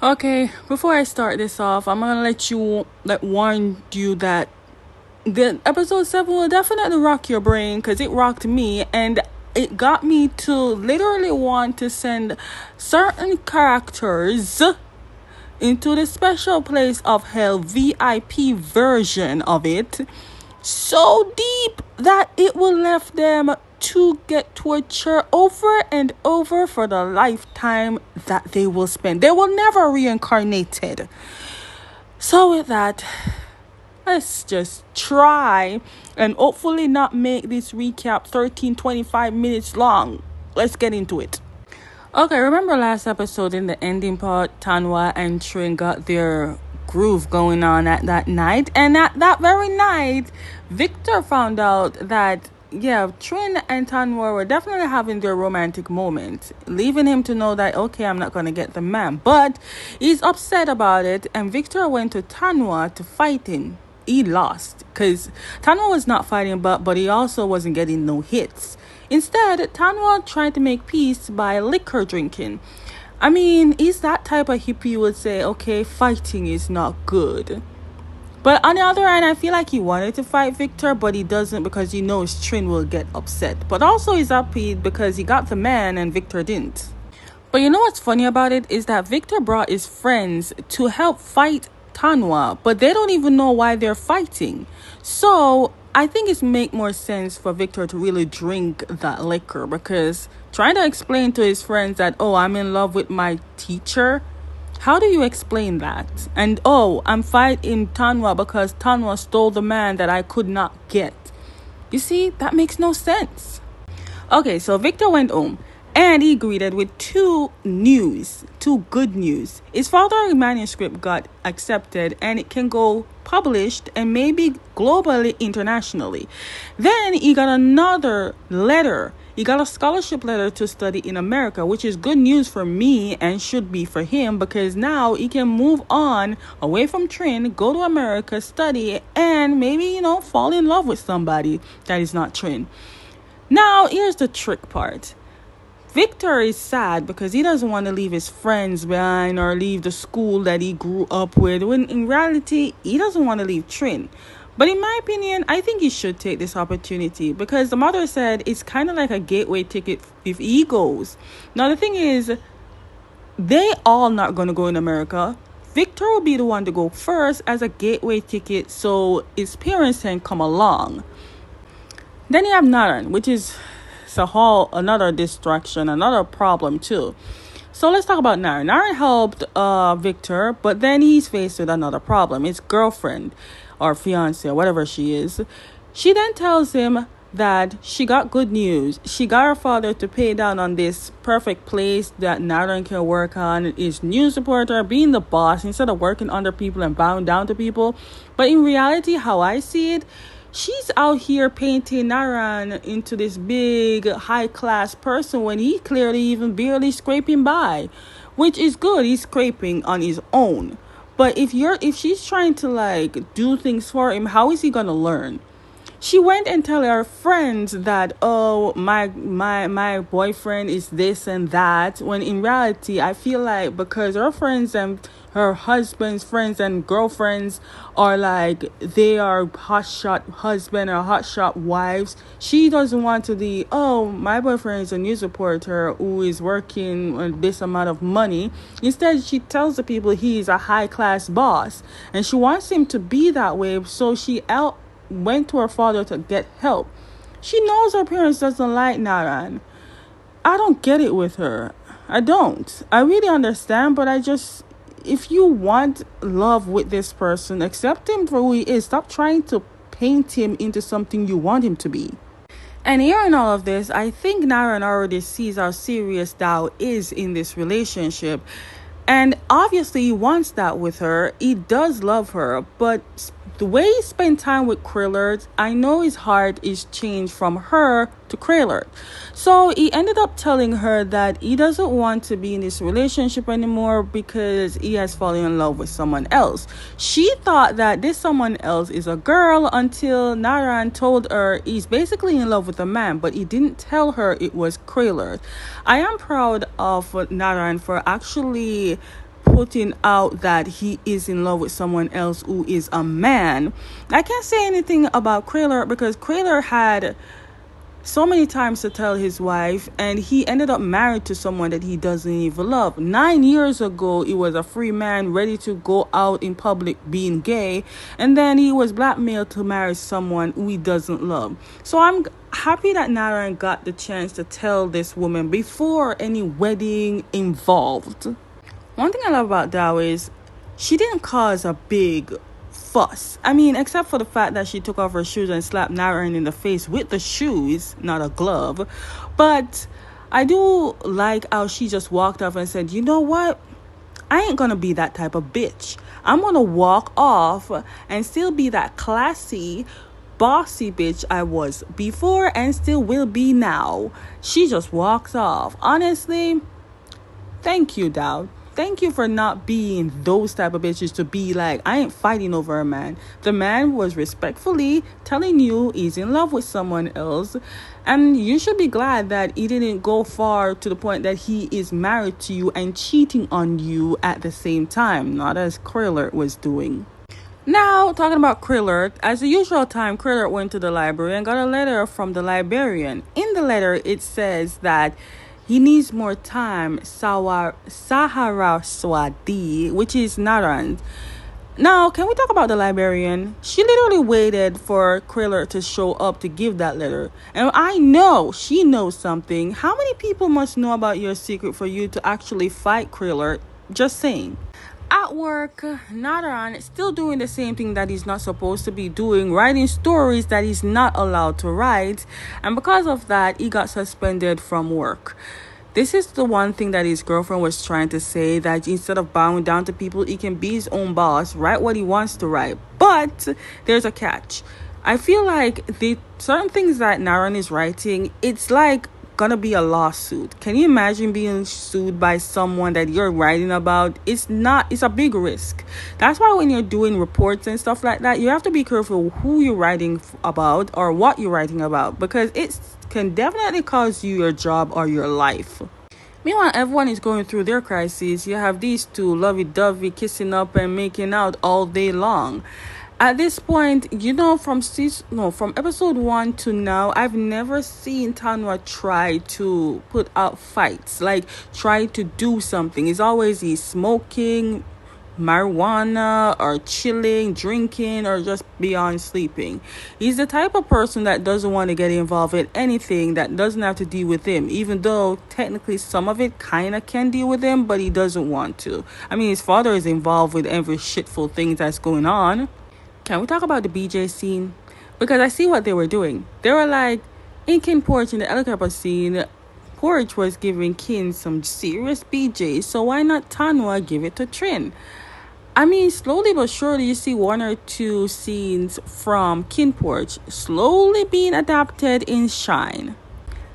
Okay, before I start this off, I'm gonna warn you that the episode 7 will definitely rock your brain because it rocked me and it got me to literally want to send certain characters into the special place of hell VIP version of it so deep that it will left them to get tortured over and over for the lifetime that they will spend. They will never reincarnated. So with that, let's just try and hopefully not make this recap 25 minutes long. Let's get into it. Okay, remember last episode in the ending part, Tanwa and Trin got their groove going on at that night. And at that very night, Victor found out that, Trin and Tanwa were definitely having their romantic moment, leaving him to know that, okay, I'm not going to get the man. But he's upset about it, and Victor went to Tanwa to fight him. He lost because Tanwa was not fighting, but he also wasn't getting no hits. Instead, Tanwa tried to make peace by liquor drinking. I mean, he's that type of hippie who would say, okay, fighting is not good. But on the other hand, I feel like he wanted to fight Victor, but he doesn't because he knows Trin will get upset. But also he's happy because he got the man and Victor didn't. But you know what's funny about it is that Victor brought his friends to help fight Tanwa, but they don't even know why they're fighting. So I think it make more sense for Victor to really drink that liquor, because trying to explain to his friends that, oh, I'm in love with my teacher, how do you explain that? And, oh, I'm fighting Tanwa because Tanwa stole the man that I could not get. You see, that makes no sense. Okay, so Victor went home. And he greeted with two good news. His father's manuscript got accepted and it can go published and maybe globally, internationally. Then he got another letter. He got a scholarship letter to study in America, which is good news for me and should be for him, because now he can move on away from Trin, go to America, study, and maybe, fall in love with somebody that is not Trin. Now, here's the trick part. Victor is sad because he doesn't want to leave his friends behind or leave the school that he grew up with, when in reality, he doesn't want to leave Trin. But in my opinion, I think he should take this opportunity because the mother said it's kind of like a gateway ticket if he goes. Now, the thing is, they all not going to go in America. Victor will be the one to go first as a gateway ticket so his parents can come along. Then you have Naran, which is another distraction, another problem too. So let's talk about Naren. Naren helped Victor, but then he's faced with another problem. His girlfriend or fiance or whatever she is. She then tells him that she got good news. She got her father to pay down on this perfect place that Naren can work on. His news reporter, being the boss instead of working under people and bowing down to people. But in reality, how I see it, she's out here painting Naran into this big high-class person when he clearly even barely scraping by, which is good. He's scraping on his own. But if she's trying to do things for him, how is he gonna learn? She went and tell her friends that, oh, my boyfriend is this and that, when in reality, I feel like because her friends and her husband's friends and girlfriends are they are hotshot husband or hotshot wives, she doesn't want to be, oh, my boyfriend is a news reporter who is working on this amount of money. Instead, she tells the people he's a high-class boss, and she wants him to be that way, so she went to her father to get help. She knows her parents doesn't like Naran. I don't get it with her. I don't. I really understand, but if you want love with this person, accept him for who he is. Stop trying to paint him into something you want him to be. And hearing all of this, I think Naran already sees how serious Dao is in this relationship. And obviously he wants that with her. He does love her, but the way he spent time with Krillard, I know his heart is changed from her to Krillard. So he ended up telling her that he doesn't want to be in this relationship anymore because he has fallen in love with someone else. She thought that this someone else is a girl until Naran told her he's basically in love with a man, but he didn't tell her it was Krillard. I am proud of Naran for actually putting out that he is in love with someone else who is a man. I can't say anything about Krayler because Krayler had so many times to tell his wife, and he ended up married to someone that he doesn't even love. 9 years ago, he was a free man ready to go out in public being gay, and then he was blackmailed to marry someone who he doesn't love. So I'm happy that Naren got the chance to tell this woman before any wedding involved. One thing I love about Dow is she didn't cause a big fuss. I mean, except for the fact that she took off her shoes and slapped Naren in the face with the shoes, not a glove. But I do like how she just walked off and said, you know what? I ain't gonna be that type of bitch. I'm gonna walk off and still be that classy, bossy bitch I was before and still will be now. She just walks off. Honestly, thank you, Dowd. Thank you for not being those type of bitches to be like, I ain't fighting over a man. The man was respectfully telling you he's in love with someone else. And you should be glad that he didn't go far to the point that he is married to you and cheating on you at the same time. Not as Krayler was doing. Now, talking about Krayler, as the usual time, Krayler went to the library and got a letter from the librarian. In the letter, it says that he needs more time, Saharaswati, which is Naran. Now, can we talk about the librarian? She literally waited for Krayler to show up to give that letter. And I know she knows something. How many people must know about your secret for you to actually fight Krayler? Just saying. At work, Nadaran is still doing the same thing that he's not supposed to be doing, writing stories that he's not allowed to write, and because of that, he got suspended from work. This is the one thing that his girlfriend was trying to say, that instead of bowing down to people, he can be his own boss, write what he wants to write. But there's a catch. I feel like the certain things that Nadaran is writing, it's like gonna be a lawsuit. Can you imagine being sued by someone that you're writing about? It's a big risk. That's why when you're doing reports and stuff like that, you have to be careful who you're writing about or what you're writing about, because it can definitely cost you your job or your life. Meanwhile, everyone is going through their crises. You have these two lovey-dovey kissing up and making out all day long. At this point, from episode 1 to now, I've never seen Tanwa try to put out fights, like try to do something. It's always he's smoking marijuana or chilling, drinking, or just beyond sleeping. He's the type of person that doesn't want to get involved in anything that doesn't have to deal with him, even though technically some of it kind of can deal with him, but he doesn't want to. I mean, his father is involved with every shitful thing that's going on. Can we talk about the BJ scene? Because I see what they were doing. They were like, in Kin Porch in the helicopter scene, Porch was giving Kin some serious BJ, so why not Tanwa give it to Trin? I mean, slowly but surely you see one or two scenes from Kin Porch slowly being adapted in Shine.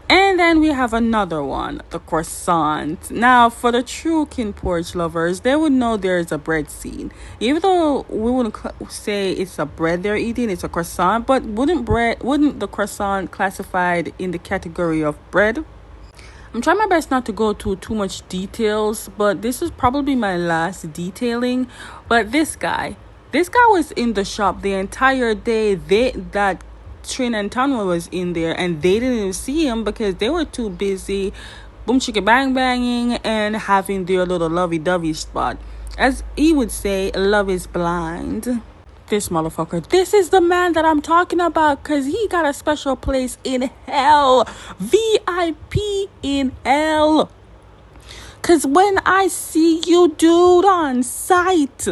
And then we have another one, the croissant. Now, for the true Kin Porch lovers, they would know there's a bread scene. Even though we wouldn't say it's a bread they're eating, it's a croissant. But wouldn't the croissant classified in the category of bread? I'm trying my best not to go to too much details, but this is probably my last detailing. But this guy was in the shop the entire day that Trin and Tanwa was in there, and they didn't even see him because they were too busy boom chicka bang banging and having their little lovey-dovey spot. As he would say, love is blind. This motherfucker, this is the man that I'm talking about, because he got a special place in hell. VIP in hell. Because when I see you, dude, on sight.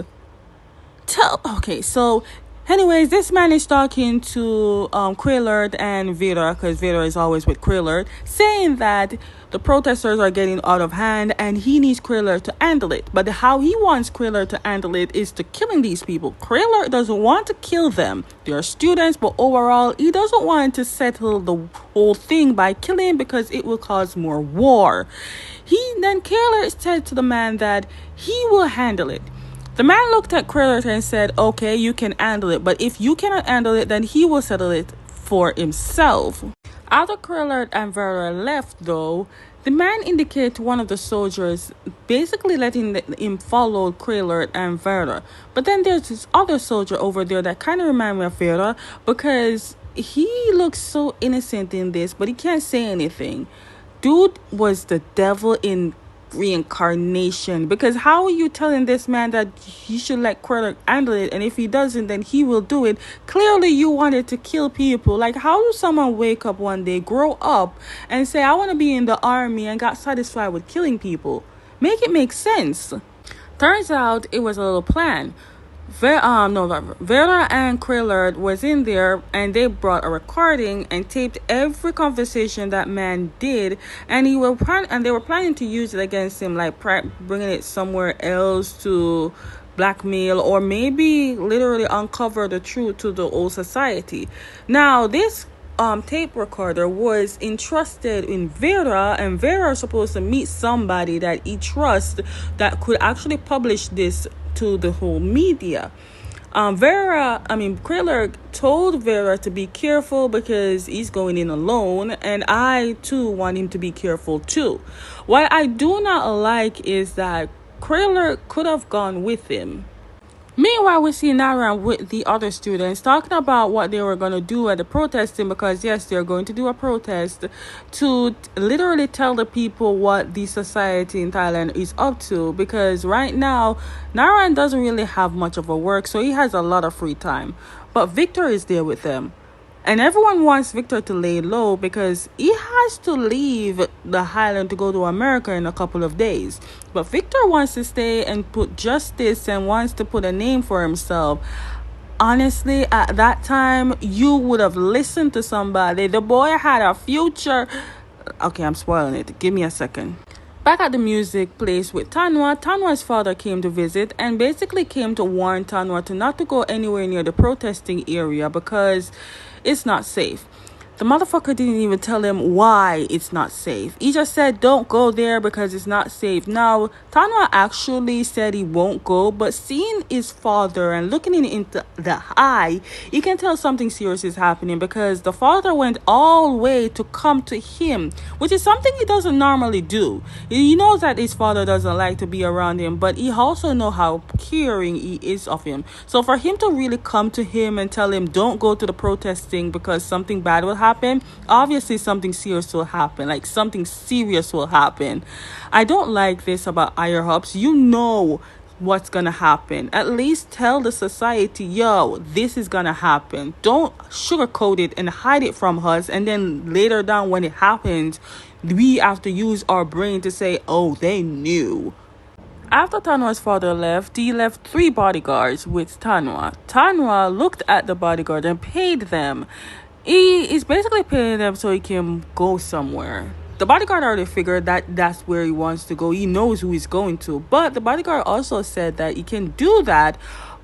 Anyways, this man is talking to Krayler and Vader, because Vader is always with Krayler, saying that the protesters are getting out of hand and he needs Krayler to handle it. But how he wants Krayler to handle it is to killing these people. Krayler doesn't want to kill them. They are students, but overall, he doesn't want to settle the whole thing by killing because it will cause more war. Krayler said to the man that he will handle it. The man looked at Krayler and said, okay, you can handle it, but if you cannot handle it, then he will settle it for himself. After Krayler and Vera left, though, The man indicated to one of the soldiers, basically letting him follow Kraylor and Vera. But then there's this other soldier over there that kind of reminds me of Vera because he looks so innocent in this, but he can't say anything. Dude was the devil in reincarnation, because how are you telling this man that he should let Craddock handle it, and if he doesn't then he will do it? Clearly you wanted to kill people. Like, how does someone wake up one day, grow up, and say I want to be in the army and got satisfied with killing people? Make it make sense. Turns out it was a little plan. Vera and Kraylor was in there, and they brought a recording and taped every conversation that man did, and they were planning to use it against him, like bringing it somewhere else to blackmail, or maybe literally uncover the truth to the old society. Now this tape recorder was entrusted in Vera, and Vera is supposed to meet somebody that he trusts that could actually publish this to the whole media. Kraylor told Vera to be careful because he's going in alone, and I too want him to be careful too. What I do not like is that Kraylor could have gone with him. Meanwhile, we see Nara with the other students talking about what they were going to do at the protesting, because yes, they're going to do a protest to literally tell the people what the society in Thailand is up to, because right now Naran doesn't really have much of a work, so he has a lot of free time. But Victor is there with them. And everyone wants Victor to lay low because he has to leave the Highland to go to America in a couple of days. But Victor wants to stay and put justice and wants to put a name for himself. Honestly, at that time, you would have listened to somebody. The boy had a future. Okay, I'm spoiling it. Give me a second. Back at the music place with Tanwa, Tanwa's father came to visit and basically came to warn Tanwa to not to go anywhere near the protesting area because it's not safe. The motherfucker didn't even tell him why it's not safe. He just said, don't go there because it's not safe. Now, Tanwa actually said he won't go, but seeing his father and looking into the eye, you can tell something serious is happening, because the father went all the way to come to him, which is something he doesn't normally do. He knows that his father doesn't like to be around him, but he also knows how caring he is of him. So for him to really come to him and tell him, don't go to the protesting because something bad will happen, obviously something serious will happen. Like, something serious will happen. I don't like this about higher ups. You know what's gonna happen. At least tell the society, yo, this is gonna happen. Don't sugarcoat it and hide it from us, and then later down when it happens, we have to use our brain to say, oh, they knew. After Tanwa's father left, he left 3 bodyguards with Tanwa. Tanwa looked at the bodyguard and paid them. He is basically paying them so he can go somewhere. The bodyguard already figured that that's where he wants to go. He knows who he's going to. But the bodyguard also said that he can do that,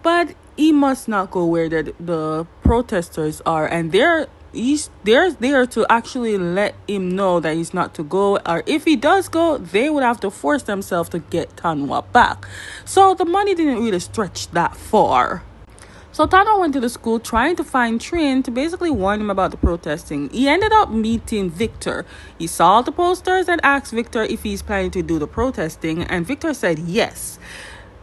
but he must not go where the protesters are. And they're there to actually let him know that he's not to go. Or if he does go, they would have to force themselves to get Tanwa back. So the money didn't really stretch that far. So Tanwa went to the school trying to find Trin to basically warn him about the protesting. He ended up meeting Victor. He saw the posters and asked Victor if he's planning to do the protesting, and Victor said yes.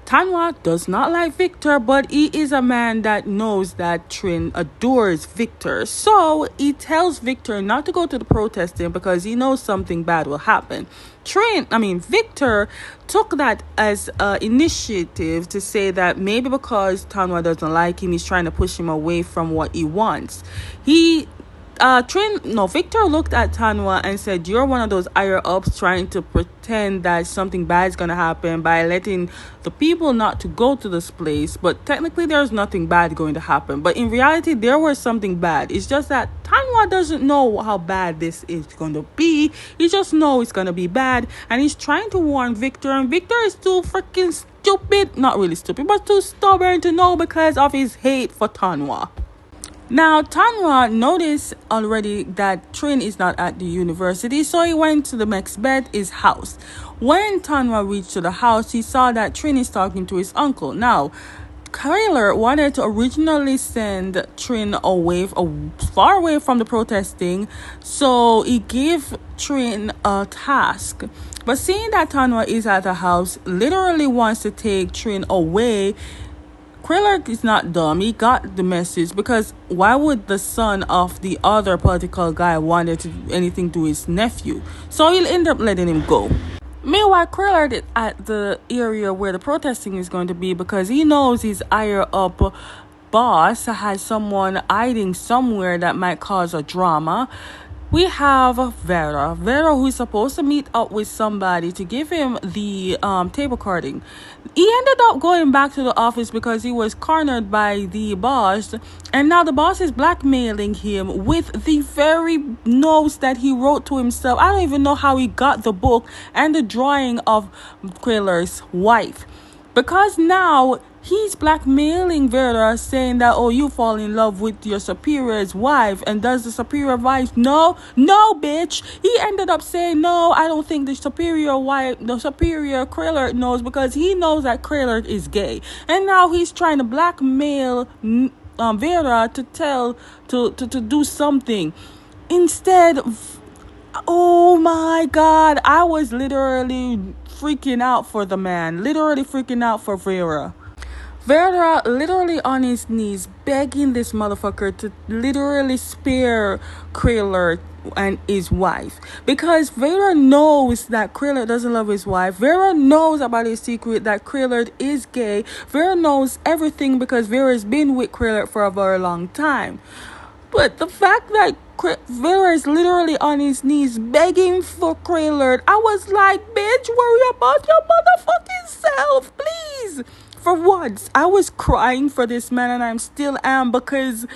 Tanwa does not like Victor, but he is a man that knows that Trin adores Victor. So he tells Victor not to go to the protesting because he knows something bad will happen. Victor took that as initiative to say that maybe because Tanwa doesn't like him, he's trying to push him away from what he wants. Victor looked at Tanwa and said, you're one of those higher ups trying to pretend that something bad is going to happen by letting the people not to go to this place, but technically there's nothing bad going to happen. But in reality, there was something bad. It's just that Tanwa doesn't know how bad this is going to be. He just knows it's going to be bad, and he's trying to warn Victor, and Victor is too freaking stupid, not really stupid, but too stubborn to know because of his hate for Tanwa. Now, Tanwa noticed already that Trin is not at the university, so he went to the next bed, his house. When Tanwa reached to the house, he saw that Trin is talking to his uncle. Now, Kraylor wanted to originally send Trin far away from the protesting, so he gave Trin a task. But seeing that Tanwa is at the house, literally wants to take Trin away. Krillard is not dumb. He got the message, because why would the son of the other political guy wanted to do anything to his nephew? So he'll end up letting him go. Meanwhile, Krillard is at the area where the protesting is going to be, because he knows his higher up boss has someone hiding somewhere that might cause a drama. We have Vera, who's supposed to meet up with somebody to give him the table carding. He ended up going back to the office because he was cornered by the boss, and now the boss is blackmailing him with the very notes that he wrote to himself. I don't even know how he got the book and the drawing of Quiller's wife, because now he's blackmailing Vera, saying that, oh, you fall in love with your superior's wife. And does the superior wife know? No, bitch. He ended up saying, no, I don't think the superior Krillard knows, because he knows that Krillard is gay. And now he's trying to blackmail Vera to do something. Instead, oh my God, I was literally freaking out for the man. Literally freaking out for Vera. Vera literally on his knees begging this motherfucker to literally spare Krillard and his wife, because Vera knows that Krillard doesn't love his wife. Vera knows about his secret that Krillard is gay. Vera knows everything because Vera's been with Krillard for a very long time. But the fact that Vera is literally on his knees begging for Krillard, I was like, bitch, worry about your motherfucking self, please. For once, I was crying for this man, and I still am, because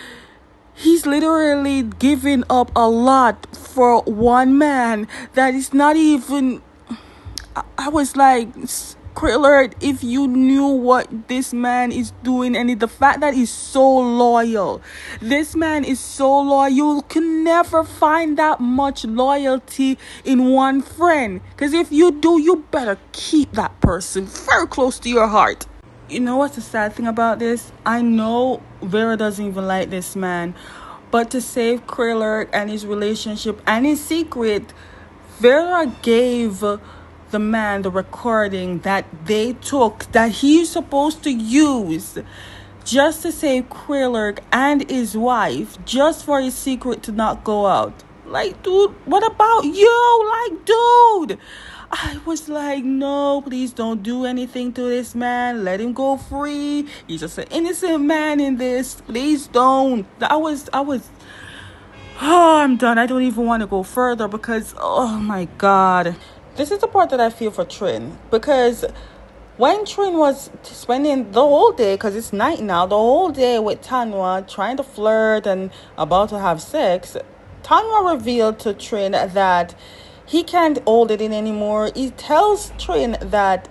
he's literally giving up a lot for one man that is not even... I was like, Krillard, if you knew what this man is doing, and the fact that he's so loyal. This man is so loyal. You can never find that much loyalty in one friend. Because if you do, you better keep that person very close to your heart. You know what's the sad thing about this? I know Vera doesn't even like this man, but to save Krillard and his relationship and his secret, Vera gave the man the recording that they took, that he's supposed to use just to save Krillard and his wife, just for his secret to not go out. Like, dude, what about you? Like, dude, I was like, no, please don't do anything to this man. Let him go free. He's just an innocent man in this. Please don't. I was, oh, I'm done. I don't even want to go further, because, oh my God. This is the part that I feel for Trin, because when Trin was spending the whole day, because it's night now, the whole day with Tanwa, trying to flirt and about to have sex, Tanwa revealed to Trin that he can't hold it in anymore. He tells Trin that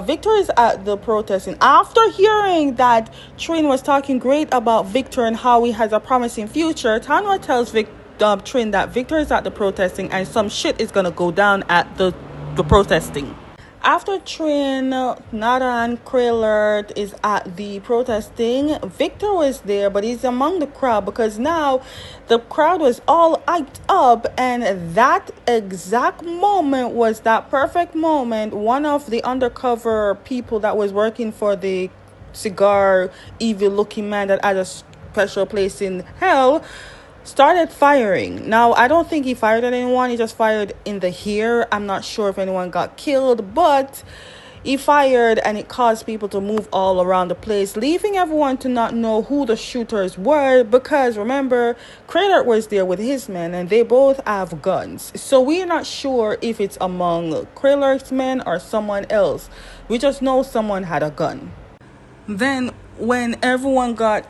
Victor is at the protesting. After hearing that Trin was talking great about Victor and how he has a promising future, Tanwa tells Trin that Victor is at the protesting and some shit is gonna go down at the protesting. After Trin, Nada, and Krillard is at the protesting, Victor was there, but he's among the crowd, because now the crowd was all hyped up, and that exact moment was that perfect moment. One of the undercover people that was working for the cigar evil looking man that had a special place in hell started firing. Now, I don't think he fired at anyone. He just fired in the ear. I'm not sure if anyone got killed, but he fired, and it caused people to move all around the place, leaving everyone to not know who the shooters were, because remember, Krillard was there with his men, and they both have guns. So we're not sure if it's among Krillard's men or someone else. We just know someone had a gun. Then when everyone got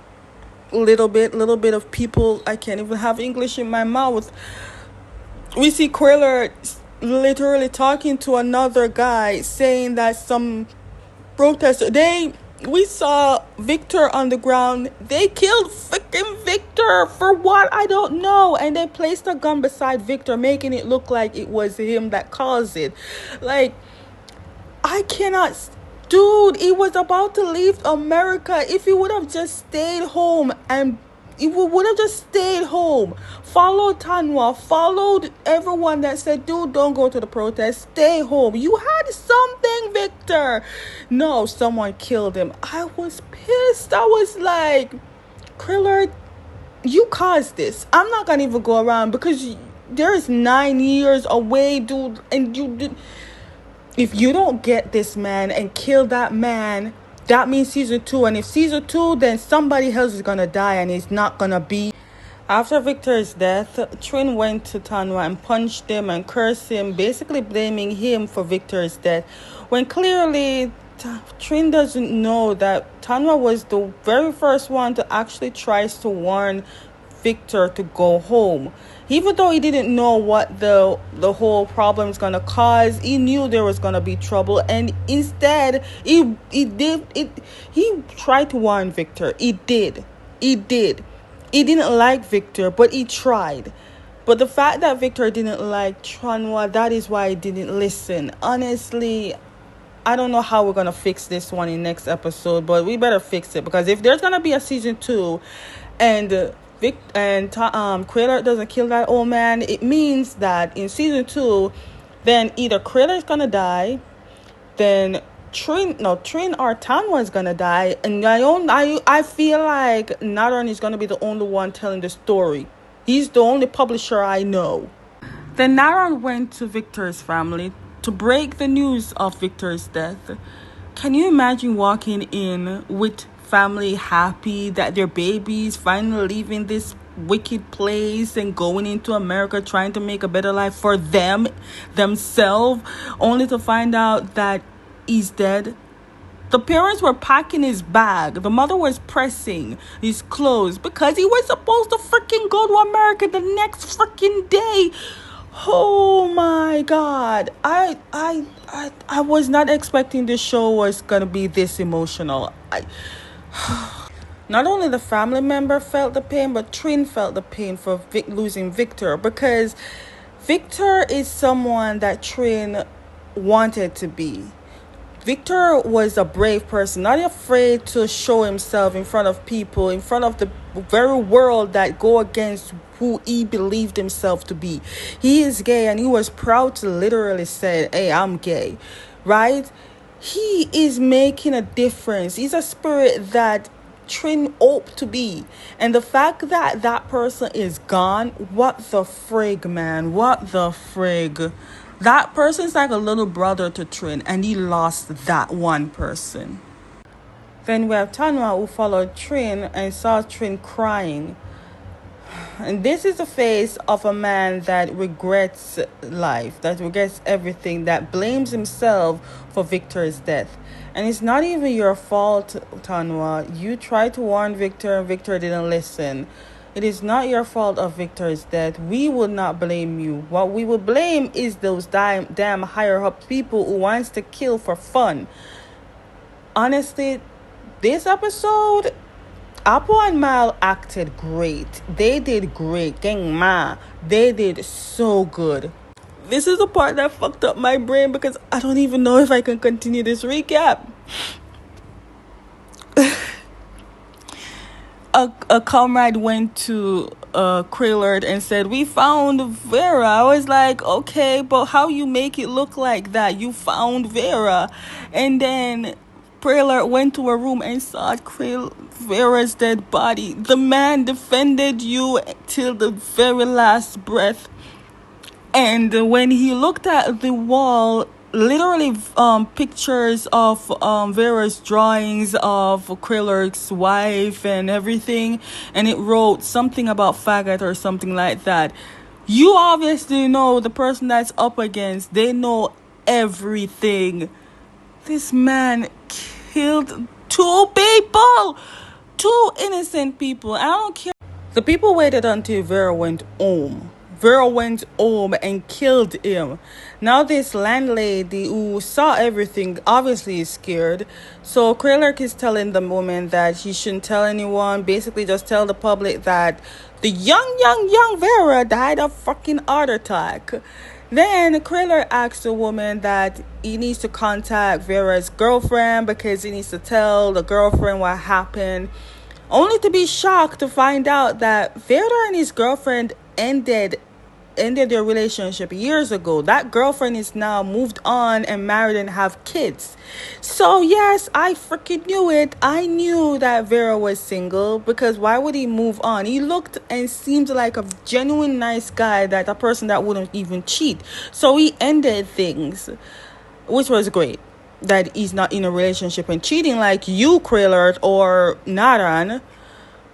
little bit of people, I can't even have English in my mouth, we see Krillard literally talking to another guy, saying that some protester, we saw Victor on the ground. They killed freaking Victor for what? I don't know. And they placed a gun beside Victor, making it look like it was him that caused it. Like, I cannot... Dude, he was about to leave America. If he would have just stayed home and would have just stayed home, followed Tanwa, followed everyone that said, dude, don't go to the protest, stay home. You had something, Victor. No, someone killed him. I was pissed. I was like, Kriller, you caused this. I'm not gonna even go around because there's 9 years away, dude, and you did. If you don't get this man and kill that man, that means season 2. And if season 2, then somebody else is gonna die, and it's not gonna be. After Victor's death, Trin went to Tanwa and punched him and cursed him, basically blaming him for Victor's death, when clearly Trin doesn't know that Tanwa was the very first one to actually try to warn Victor to go home. Even though he didn't know what the whole problem is gonna cause, he knew there was gonna be trouble, and instead he tried to warn Victor. He did. He didn't like Victor, but he tried. But the fact that Victor didn't like Tanwa, that is why he didn't listen. Honestly, I don't know how we're gonna fix this one in next episode, but we better fix it, because if there's gonna be a season 2 and Kriller doesn't kill that old man, it means that in season 2, then either Kriller's gonna die, then Trin or Tanwa is gonna die, and I feel like Naran is gonna be the only one telling the story. He's the only publisher I know. Then Naran went to Victor's family to break the news of Victor's death. Can you imagine walking in with family happy that their babies finally leaving this wicked place and going into America, trying to make a better life for themselves, only to find out that he's dead? The parents were packing his bag. The mother was pressing his clothes because he was supposed to freaking go to America the next freaking day. Oh my God. I was not expecting this show was gonna be this emotional. Not only the family member felt the pain, but Trin felt the pain for losing Victor, because Victor is someone that Trin wanted to be. Victor was a brave person, not afraid to show himself in front of people, in front of the very world that go against who he believed himself to be. He is gay, and he was proud to literally say, hey, I'm gay, right? He is making a difference. He's a spirit that Trin hoped to be. And the fact that that person is gone, what the frig, man? What the frig? That person's like a little brother to Trin, and he lost that one person. Then we have Tanwa, who followed Trin and saw Trin crying. And this is the face of a man that regrets life, that regrets everything, that blames himself for Victor's death. And it's not even your fault, Tanwa. You tried to warn Victor and Victor didn't listen. It is not your fault of Victor's death. We would not blame you. What we would blame is those damn higher up people who wants to kill for fun. Honestly, this episode, Apple and Mal acted great. They did great. Gang ma. They did so good. This is the part that fucked up my brain because I don't even know if I can continue this recap. A comrade went to Krillard and said, we found Vera. I was like, okay, but how you make it look like that? You found Vera. And then Krillard went to a room and saw Vera's dead body. The man defended you till the very last breath. And when he looked at the wall, literally pictures of Vera's drawings of Krillard's wife and everything, and it wrote something about faggot or something like that. You obviously know the person that's up against. They know everything. This man killed 2 people, 2 innocent people. I don't care. The people waited until Vera went home. Vera went home and killed him. Now this landlady who saw everything obviously is scared. So Krillard is telling the woman that she shouldn't tell anyone. Basically just tell the public that the young Vera died of fucking heart attack. Then Krillard asks the woman that he needs to contact Vera's girlfriend because he needs to tell the girlfriend what happened. only to be shocked to find out that Victor and his girlfriend ended their relationship years ago. That girlfriend is now moved on and married and have kids. So yes, I freaking knew it. I knew that Vera was single, because why would he move on? He looked and seemed like a genuine nice guy, that a person that wouldn't even cheat. So he ended things, which was great. That he's not in a relationship and cheating like you, Kraylert, or Naran.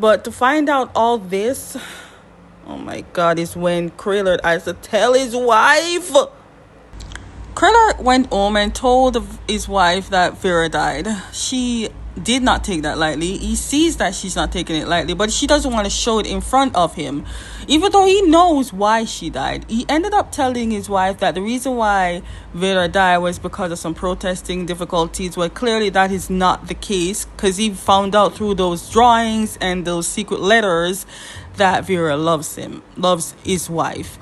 But to find out all this, oh my God, is when Kraylert has to tell his wife. Kraylert went home and told his wife that Vera died. She did not take that lightly. He sees that she's not taking it lightly, but she doesn't want to show it in front of him, even though he knows why she died. He ended up telling his wife that the reason why Vera died was because of some protesting difficulties. Well, clearly that is not the case, because he found out through those drawings and those secret letters that Vera loves his wife.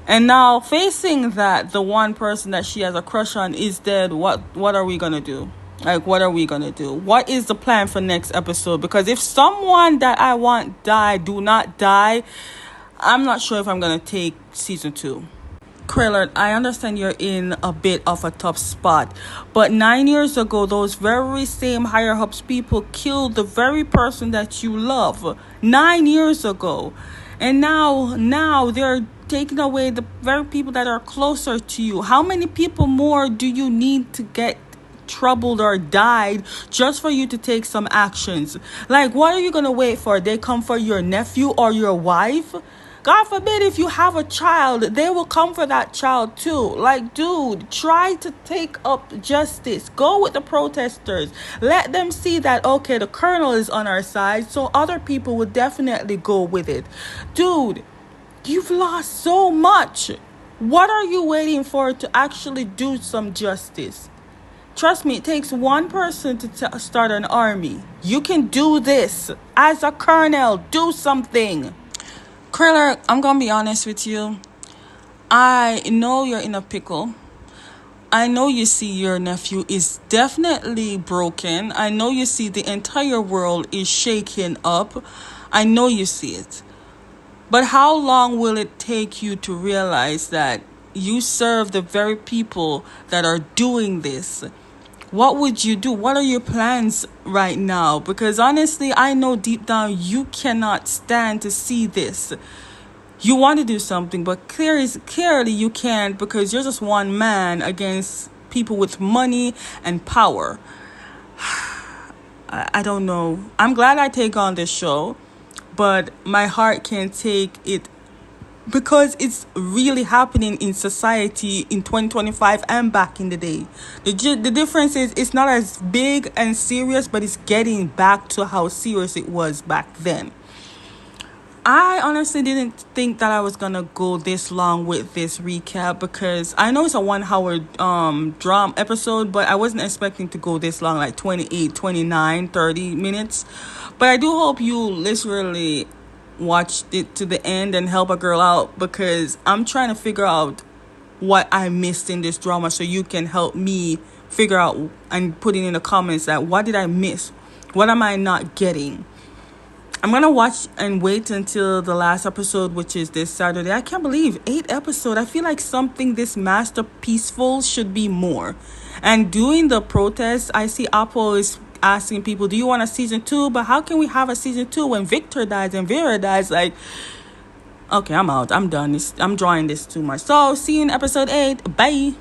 And now, facing that the one person that she has a crush on is dead, what are we gonna do? Like, what are we gonna do? What is the plan for next episode? Because if someone that I want do not die, I'm not sure if I'm gonna take season 2. Kraylert, I understand you're in a bit of a tough spot, but 9 years ago, those very same higher ups people killed the very person that you love. 9 years ago. And now they're taking away the very people that are closer to you. How many people more do you need to get troubled or died just for you to take some actions? Like, what are you gonna wait for? They come for your nephew or your wife? God forbid, if you have a child, they will come for that child too. Like, dude, try to take up justice. Go with the protesters. Let them see that, okay, the colonel is on our side, so other people will definitely go with it. Dude, you've lost so much. What are you waiting for to actually do some justice? Trust me, it takes one person to start an army. You can do this. As a colonel, do something. Kriller, I'm gonna be honest with you. I know you're in a pickle. I know you see your nephew is definitely broken. I know you see the entire world is shaken up. I know you see it. But how long will it take you to realize that you serve the very people that are doing this? What would you do? What are your plans right now? Because honestly, I know deep down you cannot stand to see this. You want to do something, but clearly you can't, because you're just one man against people with money and power. I don't know. I'm glad I take on this show, but my heart can't take it, because it's really happening in society in 2025 and back in the day. The difference is it's not as big and serious, but it's getting back to how serious it was back then. I honestly didn't think that I was gonna go this long with this recap, because I know it's a 1 hour drama episode, but I wasn't expecting to go this long, like 28, 29, 30 minutes. But I do hope you literally watched it to the end and help a girl out, because I'm trying to figure out what I missed in this drama, so you can help me figure out and put it in the comments that what did I miss? What am I not getting? I'm gonna watch and wait until the last episode, which is this Saturday. I can't believe 8 episodes. I feel like something this masterpieceful should be more. And doing the protests, I see Apple is asking people, do you want a season 2? But how can we have a season 2 when Victor dies and Vera dies? Like, okay, I'm out. I'm done. I'm drawing this too much. So see you in episode 8. Bye.